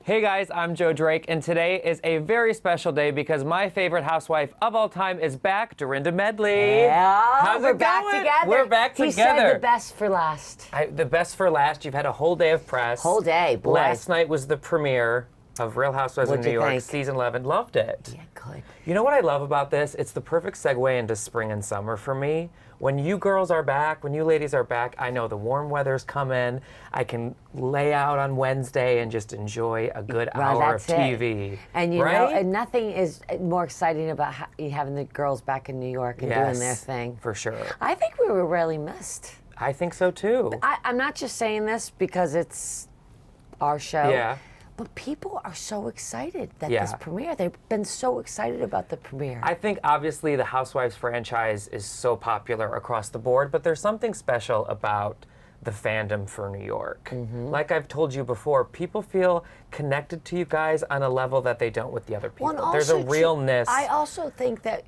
Hey guys, I'm Joe Drake, and today is a very special day because my favorite housewife of all time is back, Dorinda Medley. Yeah, How's we're it back going? together. We're back He together. said the best for last. The best for last. You've had a whole day of press. Whole day, boy. Last night was the premiere of Real Housewives of What'd New you York, think? season 11. Loved it. Yeah, good. You know what I love about this? It's the perfect segue into spring and summer for me. When you girls are back, when you ladies are back, I know the warm weather's coming. I can lay out on Wednesday and just enjoy a good hour of TV. And you right? know, and nothing is more exciting about having the girls back in New York and doing their thing. For sure. I think we were really missed. I think so too. I'm not just saying this because it's our show. Yeah. But people are so excited that this premiere. They've been so excited about the premiere. I think obviously the Housewives franchise is so popular across the board, but there's something special about the fandom for New York. Mm-hmm. Like I've told you before, people feel connected to you guys on a level that they don't with the other people. Well, There's a also, realness. I also think that,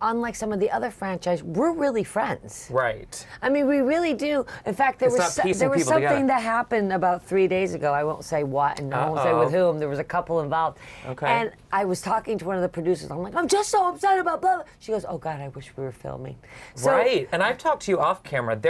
unlike some of the other franchise, we're really friends. Right. I mean, we really do. In fact, there It's was not piecing something people together. that happened about 3 days ago. I won't say what, and I won't say with whom. There was a couple involved. Okay. And I was talking to one of the producers. I'm like, I'm just so upset about blah, blah. She goes, oh, God, I wish we were filming. So, Right. And I've talked to you off camera.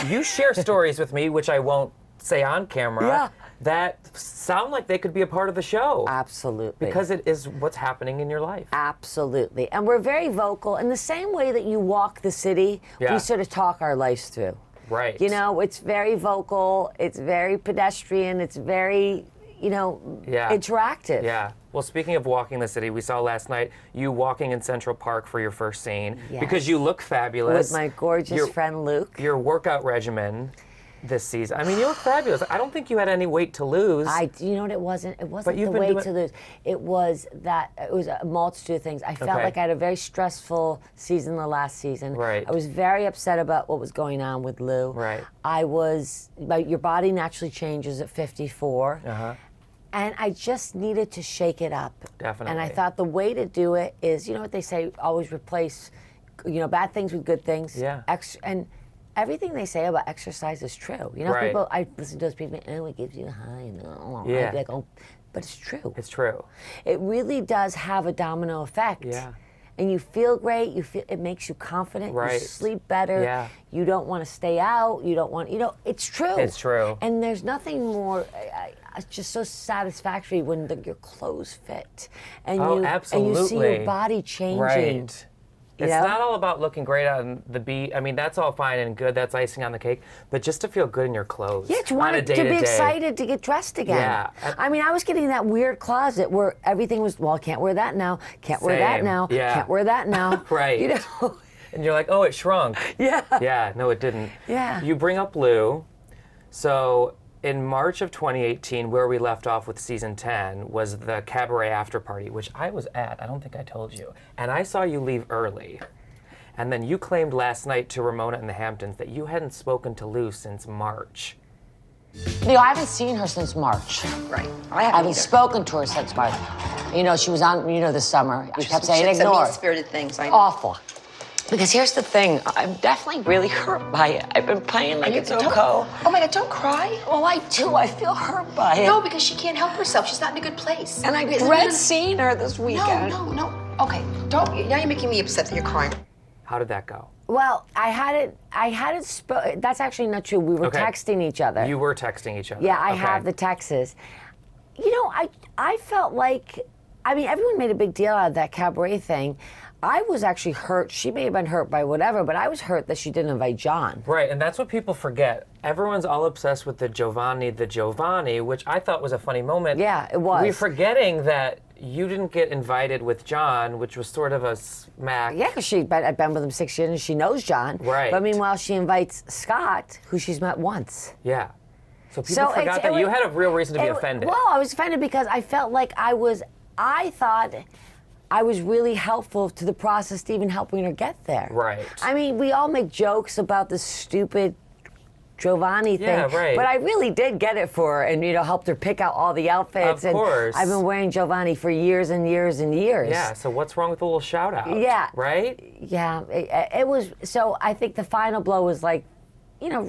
You share stories with me, which I won't say on camera, that sound like they could be a part of the show. Absolutely. Because it is what's happening in your life. Absolutely. And we're very vocal. In the same way that you walk the city, we sort of talk our lives through. Right. You know, it's very vocal, it's very pedestrian, it's very, interactive. Yeah. Well, speaking of walking the city, we saw last night you walking in Central Park for your first scene because you look fabulous. With my gorgeous friend Luke. Your workout regimen this season. I mean, you look fabulous. I don't think you had any weight to lose. You know what it wasn't? It wasn't the weight to lose. It was a multitude of things. I felt like I had a very stressful season the last season. Right. I was very upset about what was going on with Lou. Right. Your body naturally changes at 54. Uh-huh. And I just needed to shake it up. Definitely. And I thought the way to do it is, you know what they say, always replace, bad things with good things. Yeah. And everything they say about exercise is true. You know, people, I listen to those people, it gives you a high. And I'd be like, but it's true. It's true. It really does have a domino effect. Yeah. And you feel great. It makes you confident. Right. You sleep better. Yeah. You don't want to stay out. You don't want, it's true. It's true. And there's nothing more, it's just so satisfactory when your clothes fit. And absolutely. And you see your body changing. Right. It's not all about looking great on the beat. I mean, that's all fine and good. That's icing on the cake. But just to feel good in your clothes. Yeah, to be excited to get dressed again. Yeah. I mean, I was getting that weird closet where everything was, I can't wear that now. Can't wear that now. Yeah. Can't wear that now. Right. And you're like, oh, it shrunk. Yeah. Yeah, no, it didn't. Yeah. You bring up Lou. So in March of 2018, where we left off with season 10, was the cabaret after party, which I was at. I don't think I told you. And I saw you leave early. And then you claimed last night to Ramona in the Hamptons that you hadn't spoken to Lou since March. I haven't seen her since March. Right. I haven't spoken to her since March. She was on, this summer. You kept saying ignore. Some mean-spirited things. I know. Awful. Because here's the thing, I'm definitely really hurt by it. I've been playing like it's okay. Oh my God, don't cry. Well, I do. I feel hurt by it. No, because she can't help herself. She's not in a good place. And I dread seeing her this weekend. No. Okay, don't. Now you're making me upset that you're crying. How did that go? Well, I hadn't spoken. That's actually not true. We were texting each other. You were texting each other. Yeah, I have the texts. I felt like, everyone made a big deal out of that cabaret thing. I was actually hurt. She may have been hurt by whatever, but I was hurt that she didn't invite John. Right, and that's what people forget. Everyone's all obsessed with the Giovanni, which I thought was a funny moment. Yeah, it was. We're forgetting that you didn't get invited with John, which was sort of a smack. Yeah, because I've been with him 6 years and she knows John. Right. But meanwhile, she invites Scott, who she's met once. Yeah. So people forgot that you had a real reason to be offended. Well, I was offended because I felt like I thought I was really helpful to the process to even helping her get there. Right. We all make jokes about this stupid Giovanni thing. Yeah, right. But I really did get it for her and, helped her pick out all the outfits. Of course. And I've been wearing Giovanni for years and years and years. Yeah, so what's wrong with a little shout out? Yeah. Right? Yeah, it was, so I think the final blow was like,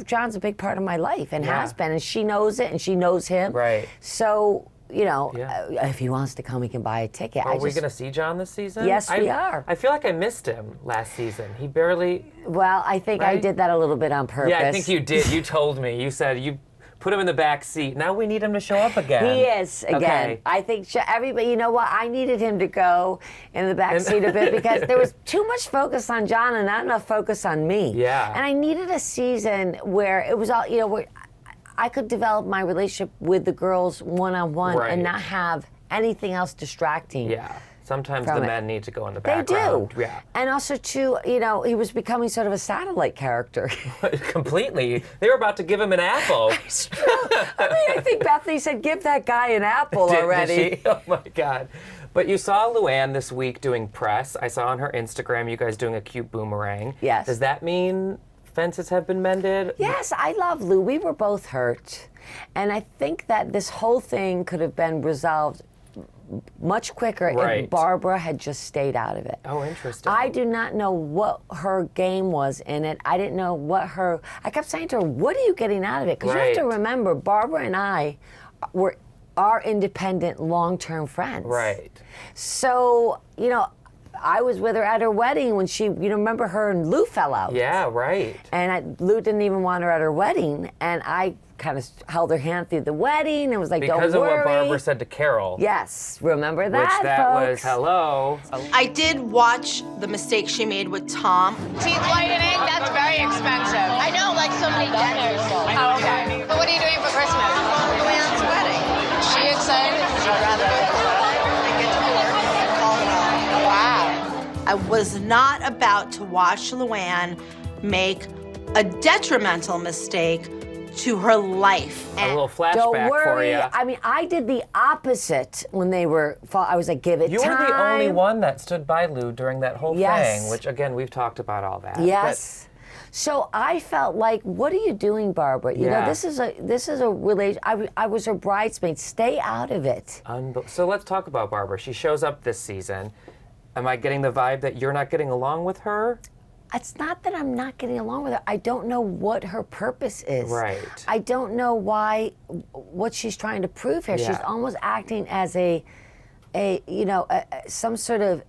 John's a big part of my life and has been, and she knows it and she knows him. Right. So if he wants to come, he can buy a ticket. Are we going to see John this season? Yes, we are. I feel like I missed him last season. He barely... Well, I think I Right? did that a little bit on purpose. Yeah, I think you did. You told me. You said you put him in the back seat. Now we need him to show up again. He is again. Okay. I think everybody. You know what? I needed him to go in the back seat a bit because there was too much focus on John and not enough focus on me. Yeah. And I needed a season where it was all where I could develop my relationship with the girls one-on-one Right. and not have anything else distracting. Yeah. Sometimes From the it. men need to go in the They background. do. Yeah. And also, too, he was becoming sort of a satellite character. Completely. They were about to give him an apple. It's true. I think Bethenny said, give that guy an apple already. Did she? Oh, my God. But you saw LuAnn this week doing press. I saw on her Instagram you guys doing a cute boomerang. Yes. Does that mean fences have been mended? Yes, I love Lou. We were both hurt. And I think that this whole thing could have been resolved much quicker Right. if Barbara had just stayed out of it. Oh, interesting. I do not know what her game was in it. I didn't know what I kept saying to her, what are you getting out of it? Because you have to Right. remember, Barbara and I are independent, long-term friends. Right. So, I was with her at her wedding when she, remember her and Lou fell out. Yeah, right. And Lou didn't even want her at her wedding, and I kind of held her hand through the wedding and was like, Because don't of worry. what Barbara said to Carol. Yes, remember that, Which that was, folks? hello. I did watch the mistake she made with Tom. Teeth whitening, that's very expensive. I know, like so many dinners. Oh, okay. But what are you doing for Christmas? LuAnn's wedding. She excited? I'd rather go to the wedding than get to work and call it off. Wow. I was not about to watch LuAnn make a detrimental mistake to her life. A little flashback Don't for worry. you. I mean, I did the opposite when they were. I was like, give it You time. were the only one that stood by Lou during that whole Yes. thing, which again we've talked about all that. Yes. So I felt like, what are you doing, Barbara? You Yeah. know, this is a relation. I was her bridesmaid. Stay out of it. So let's talk about Barbara. She shows up this season. Am I getting the vibe that you're not getting along with her? It's not that I'm not getting along with her. I don't know what her purpose is. Right. I don't know what she's trying to prove here. Yeah. She's almost acting as some sort of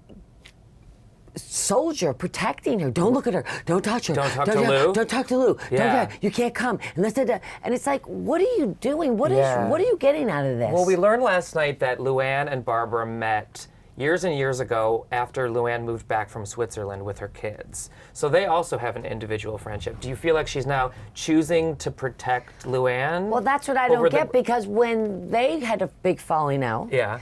soldier protecting her. Don't look at her. Don't touch her. Don't talk to Lou? Don't talk to Lou. Yeah. You can't come. And it's like, what are you doing? What Yeah. are you getting out of this? Well, we learned last night that LuAnn and Barbara met years and years ago after LuAnn moved back from Switzerland with her kids. So they also have an individual friendship. Do you feel like she's now choosing to protect LuAnn? Well, that's what I over don't get, because when they had a big falling out, Yeah.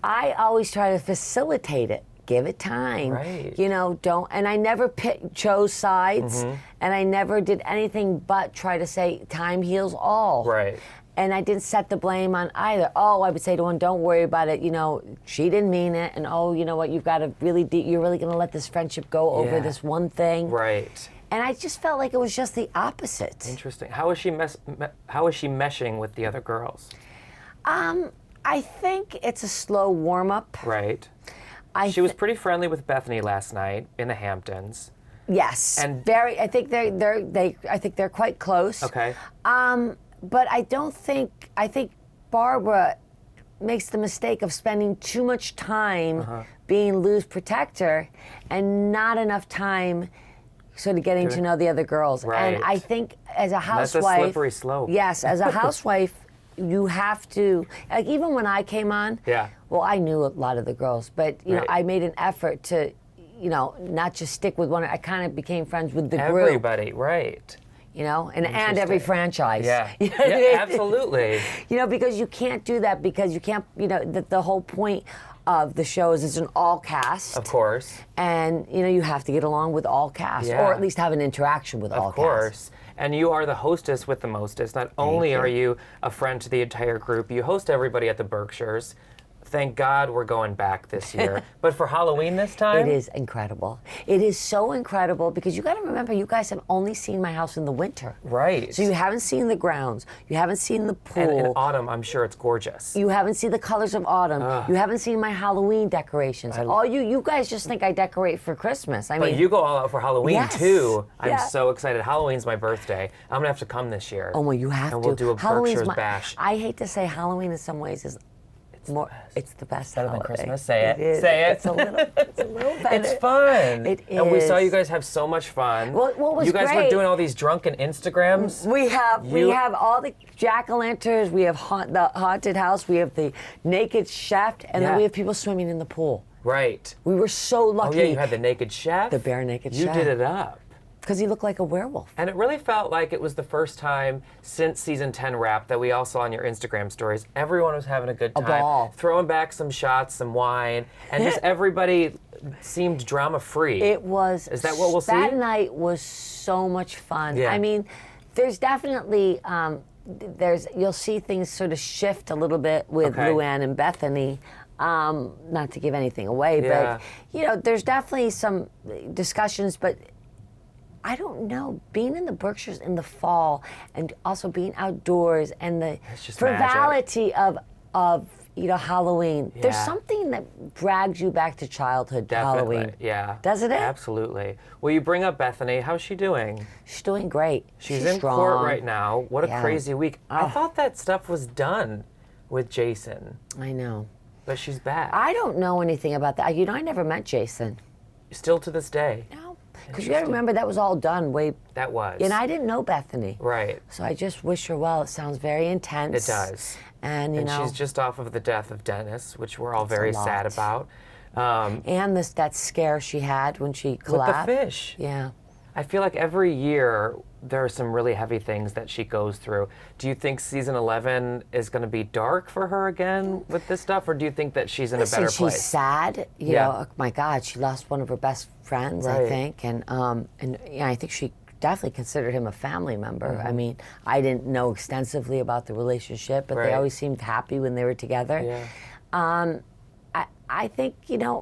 I always try to facilitate it. Give it time. Right. Don't. And I never chose sides, and I never did anything but try to say time heals all. Right. And I didn't set the blame on either. Oh, I would say to one, don't worry about it. She didn't mean it. And oh, you know what? You've got to you're really going to let this friendship go over Yeah. this one thing. Right. And I just felt like it was just the opposite. Interesting. How is she meshing with the other girls? I think it's a slow warm up. Right. She was pretty friendly with Bethenny last night in the Hamptons. Yes. And- very. I think they're quite close. Okay. But I think Barbara makes the mistake of spending too much time being Lou's protector and not enough time sort of getting to know the other girls. Right. And I think as a That's housewife, a slippery slope. Yes, as a housewife, you have to, like, even when I came on, Yeah. well, I knew a lot of the girls, but Right. I made an effort to, not just stick with one. I kind of became friends with the group. Everybody, right. And every franchise. Yeah. You know what I Yeah, mean? absolutely. Because you can't do that, because you can't, the whole point of the show is it's an all cast. Of course. And, you have to get along with all cast, Yeah. or at least have an interaction with all Of course. And you are the hostess with the mostest. Not only are you a friend to the entire group, you host everybody at the Berkshires. Thank God we're going back this year. But for Halloween this time? It is incredible. It is so incredible, because you got to remember, you guys have only seen my house in the winter. Right. So you haven't seen the grounds. You haven't seen the pool. And in autumn, I'm sure it's gorgeous. You haven't seen the colors of autumn. You haven't seen my Halloween decorations. You guys just think I decorate for Christmas. But you go all out for Halloween Yes. too. I'm Yeah. so excited. Halloween's my birthday. I'm gonna have to come this year. Oh, well, you have and to. we'll do a Halloween's Berkshires bash. I hate to say Halloween in some ways is It's the best Better than holiday. Christmas. Say it. is. Say it. It's a little better. It's fun. It And we saw is. you guys have so much fun. Well, what was you guys were great- doing all these drunken Instagrams. We You- have all the jack-o'-lanterns. We have the haunted house. We have the naked chef, and Yeah. then we have people swimming in the pool. Right. We were so Oh lucky. yeah, you had the naked chef. The bare naked You chef. did it up. because he looked like a werewolf. And it really felt like it was the first time since season 10 wrapped that we all saw on your Instagram stories. Everyone was having a good time. ball. Throwing back some shots, some wine, and just everybody seemed drama free. It was. Is that what we'll see? That night was so much fun. Yeah. I mean, there's definitely you'll see things sort of shift a little bit with Okay. LuAnn and Bethenny. Not to give anything away, Yeah. but there's definitely some discussions, but I don't know, being in the Berkshires in the fall and also being outdoors and the It's just frivolity of Halloween. There's Yeah. something that drags you back to childhood. Definitely. Halloween. Yeah. Doesn't it? Absolutely. Well, you bring up Bethenny. How's she doing? She's doing great. She's in strong. court right now. What a Yeah. crazy week. I Oh. thought that stuff was done with Jason, I know. but she's back. I don't know anything about that. I never met Jason. Still to this day. No, because you got to remember that was all done way. That was. And I didn't know Bethenny. Right. So I just wish her well. It sounds very intense. It does. And And she's just off of the death of Dennis, which we're all very lot. sad about. and that scare she had when she With the collapsed. fish. Yeah. I feel like every year there are some really heavy things that she goes through. Do you think season 11 is going to be dark for her again with this stuff, or do you think that she's in a better She's place? sad. You Yeah. know, oh my God, she lost one of her best friends, I Right. think, and I think she definitely considered him a family member. Mm-hmm. I mean, I didn't know extensively about the relationship, but Right. they always seemed happy when they were together. Yeah. I think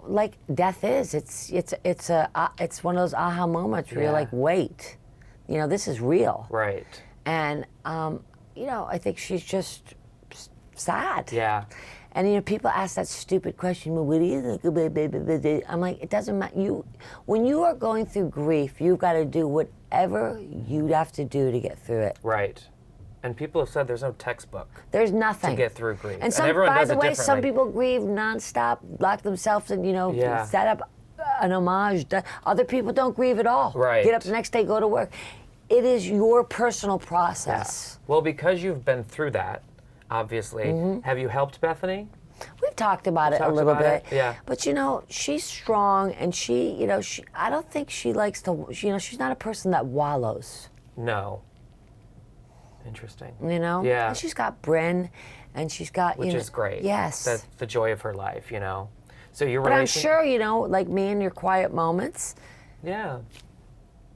like death is. It's one of those aha moments where you're Yeah. like, wait, this is real. Right. And I think she's just sad. Yeah. And people ask that stupid question, well, what do you think? I'm like, it doesn't matter. When you are going through grief, you've got to do whatever you'd have to do to get through it. Right. And people have said there's no textbook There's nothing to get through grief. And some, everyone by does the it way, differently. some people grieve nonstop, lock themselves in, Yeah. set up an homage. Other people don't grieve at all. Right. Get up the next day, go to work. It is your personal process. Well, because you've been through that, obviously, Mm-hmm. have you helped Bethenny? We've talked about it a talked little about bit. it, yeah. But she's strong, and I don't think she likes to. She's not a person that wallows. No. Interesting. Yeah. And she's got Bryn, and she's got Which is great. Yes. That's the joy of her life, So your but I'm relation- sure like me in your quiet moments. Yeah.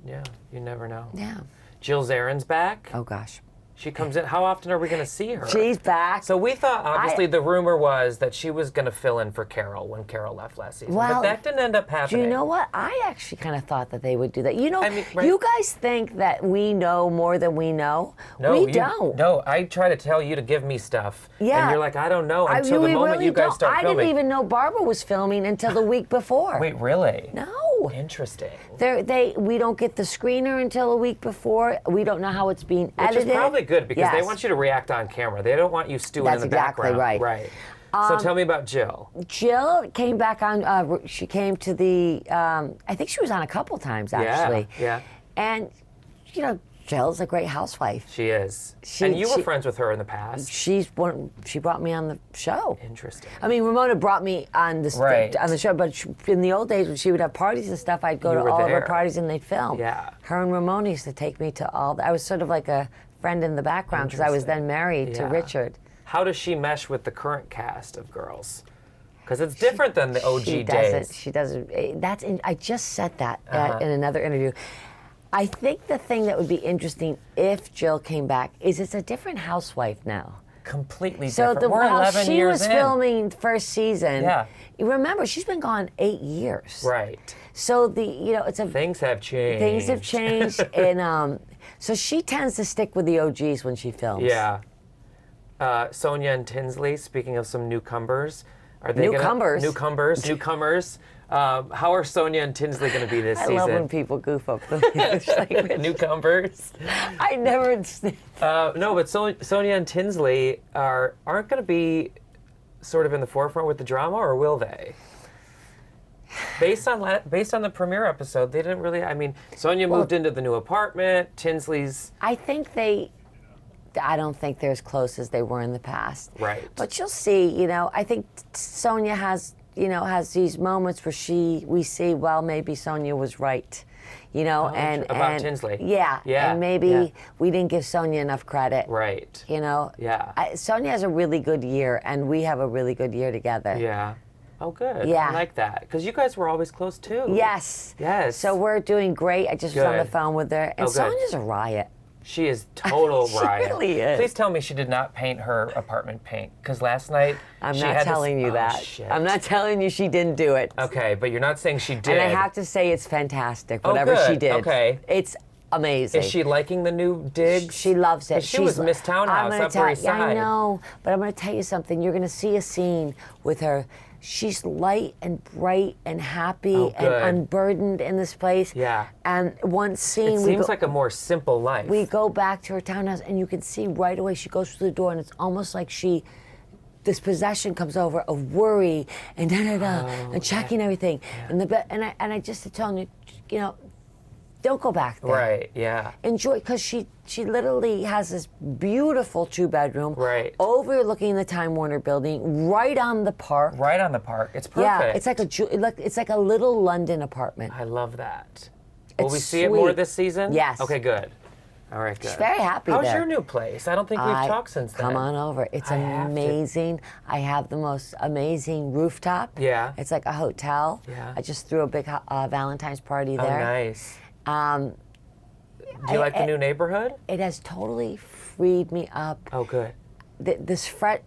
Yeah. You never know. Yeah. Jill Zarin's back. Oh gosh. She comes in. How often are we going to see her? She's back. So we thought, obviously, the rumor was that she was going to fill in for Carol when Carol left last season. Well, but that didn't end up Do happening. you know what? I actually kind of thought that they would do that. I mean, right. You guys think that we know more than we know. No, we you don't. No, I try to tell you to give me stuff. Yeah. And you're like, I don't know until the we moment really you guys don't. start I filming. didn't even know Barbara was filming until the week before. Wait, really? No. Interesting. We don't get the screener until a week before. We don't know how it's being Which edited. is probably good because they Yes. want you to react on camera. They don't want you stewing That's in the exactly background. right. Right. So tell me about Jill. Jill came back on. She came to the. I think she was on a couple times actually. Yeah. And Jill's a great housewife. She is. She- and you were she- friends with her in the past. She brought me on the show. Interesting. I mean, Ramona brought me on the Right. on the show, but in the old days when she would have parties and stuff, I'd go You to were all of there. her parties and they'd film. Yeah. Her and Ramona used to take me to all. I was sort of like a friend in the background because I was then married to Yeah. Richard. How does she mesh with the current cast of girls? Because it's different than the OG She days. doesn't. She doesn't. I just said that Uh-huh. in another interview. I think the thing that would be interesting if Jill came back is it's a different housewife now. Completely So different. We're while 11 she years was in. filming first season, Yeah. you remember she's been gone 8 years. Right. So it's a Things have changed. things have changed, and so she tends to stick with the OGs when she films. Yeah. Sonia and Tinsley, speaking of some newcomers, are they Newcomers? Newcomers. How are Sonia and Tinsley going to be this I season? love when people goof up the English language. Newcomers. I never. No, but Sonia and Tinsley aren't going to be sort of in the forefront with the drama, or will they? Based on the premiere episode, they didn't really. I mean, Sonia moved into the new apartment. Tinsley's. I don't think they're as close as they were in the past. Right. But you'll see, I think Sonia has these moments where we see, well, maybe Sonia was right, about Tinsley. Yeah. Yeah. And maybe we didn't give Sonia enough credit. Right. Yeah. Sonia has a really good year, and we have a really good year together. Yeah. Oh, good. Yeah. I like that. Because you guys were always close, too. Yes. Yes. So we're doing great. I just was on the Good. phone with her. And Oh, good. Sonia's a riot. She is total She riot. really is. Please tell me she did not paint her apartment pink. Because last night I'm she not had telling you oh, that. Shit. I'm not telling you she didn't do it. Okay, but you're not saying she did. And I have to say it's fantastic, Oh, whatever she good. did. Okay. It's amazing. Is she liking the new digs? She loves it. She was Miss Townhouse, Upper East Yeah, I Side. know, but I'm going to tell you something. You're going to see a scene with her. She's light and bright and happy Oh, and good. unburdened in this place. Yeah. And one scene, It seems like a more simple life. we go back to her townhouse, and you can see right away she goes through the door, and it's almost like this possession comes over of worry and and checking everything. Yeah. And I just tell you, don't go back there. Right, yeah. Enjoy, because she literally has this beautiful 2-bedroom, Right. overlooking the Time Warner building, right on the park. Right on the park. It's perfect. Yeah, it's like a little London apartment. I love that. Will we It's see it more sweet. this season? Yes. Okay, good. All right, good. She's very happy How's there. your new place? I don't think we've talked since then. Come on over. It's I have to. amazing. I have the most amazing rooftop. Yeah. It's like a hotel. Yeah. I just threw a big Valentine's party Oh, there. nice. Um, Do you like the new neighborhood? It has totally freed me up. Oh, good. This fresh,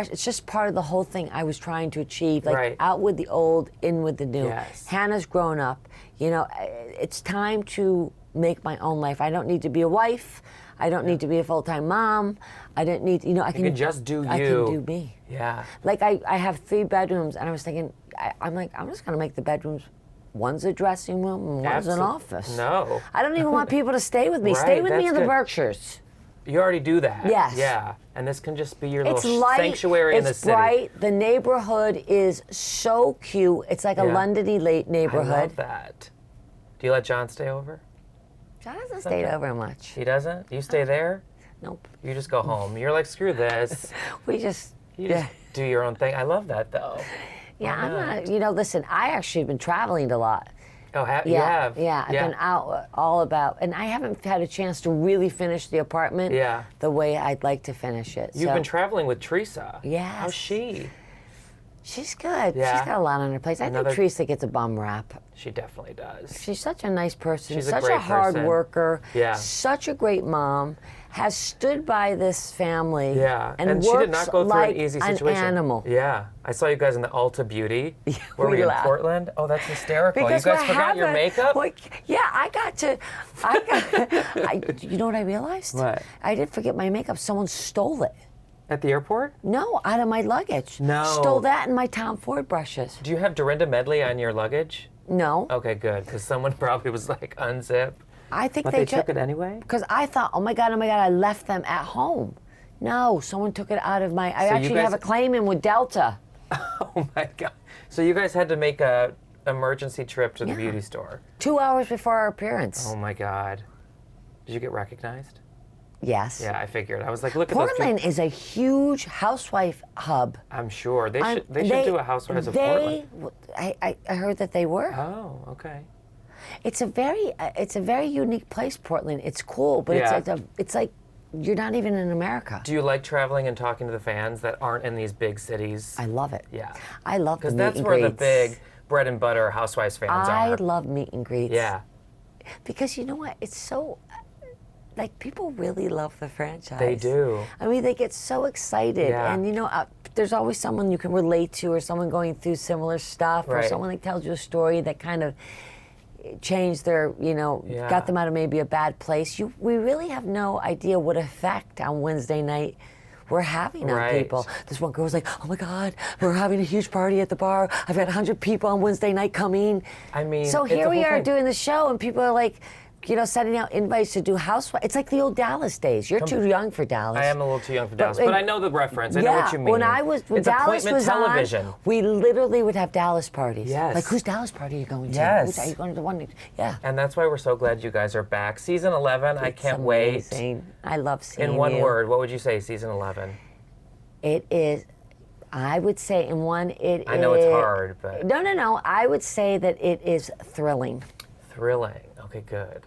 it's just part of the whole thing I was trying to achieve. Like, Right. out with the old, in with the new. Yes. Hannah's grown up. It's time to make my own life. I don't need to be a wife. I don't need to be a full-time mom. I don't need, I can just do I you. can do me. Yeah. Like, I have 3 bedrooms, and I was thinking, I'm just gonna make the bedrooms, one's a dressing room and one's an office. No. I don't even want people to stay with me. Right, Stay with me that's in the good. Berkshires. You already do that. Yes. Yeah. And this can just be your It's little light, sanctuary in the it's city. bright. The neighborhood is so cute. It's like a Yeah. London-y late I neighborhood. love that. Do you let John stay over? John hasn't stayed over much. He doesn't? You stay there? Nope. You just go home. You're like, screw this. We just, You just do your own thing. I love that, though. yeah, Why I'm not, listen, I actually have been traveling a lot. Oh, you have? Yeah, I've been out all about, and I haven't had a chance to really finish the apartment the way I'd like to finish it. You've been traveling with Teresa. Yes. How's she? She's good. Yeah. She's got a lot on her plate. I think Teresa gets a bum rap. She definitely does. She's such a nice person, She's a such great a hard person. worker, Yeah. such a great mom, has stood by this family, Yeah, and she works did not go through like an easy situation. an animal. Yeah, I saw you guys in the Ulta Beauty. Were we we in laughed. Portland? Oh, that's hysterical. Because you guys what forgot your happened- makeup? Well, yeah, you know what I realized? What? I didn't forget my makeup. Someone stole it. At the airport? No, out of my luggage. No. Stole that and my Tom Ford brushes. Do you have Dorinda Medley on your luggage? No. Okay, good, because someone probably was like, unzip. I think But they took it anyway? Because I thought, oh my God, I left them at home. No, someone took it out of my. I So you actually guys- have a claim in with Delta. Oh my God. So you guys had to make a emergency trip to the beauty store. 2 hours before our appearance. Oh my God. Did you get recognized? Yes. Yeah, I figured. I was like, look at those Portland people. is a huge housewife hub. I'm sure. They should do a Housewives of Portland. I heard that they were. Oh, okay. It's a very unique place, Portland. It's cool, but Yeah. it's like you're not even in America. Do you like traveling and talking to the fans that aren't in these big cities? I love it. Yeah. I love the Because meet that's and where the greets. big bread and butter Housewives fans I are. love meet and greets. Yeah. Because you know what? It's so, like, people really love the franchise. They do. I mean, they get so excited. Yeah. And, there's always someone you can relate to, or someone going through similar stuff, or Right. someone that tells you a story that kind of changed their, Yeah. got them out of maybe a bad place. We really have no idea what effect on Wednesday night we're having on Right. people. This one girl was like, oh my God, we're having a huge party at the bar. I've had 100 people on Wednesday night coming. I mean, So it's here a we whole are thing. doing the show, and people are like, sending out invites to do Housewives. It's like the old Dallas days. You're too young for Dallas. I am a little too young for Dallas, but I know the reference. I know what you mean. When it's Dallas appointment was television. on, we literally would have Dallas parties. Yes. Like, whose Dallas party are you going to? Yes. Are you going to the one? Yeah. And that's why we're so glad you guys are back. Season 11, I can't wait. I love seeing In one you. word, what would you say, season 11? It is, I would say in one, I know it's hard, but... No. I would say that it is thrilling. Thrilling. Okay, good.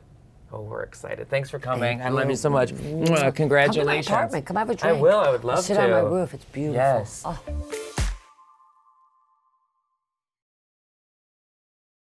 Oh, we're excited. Thanks for coming. Thank I love you. you so much. Come to my Congratulations. apartment. Come have a drink. I will. I would love Sit to. on my roof. It's beautiful. Yes. Oh.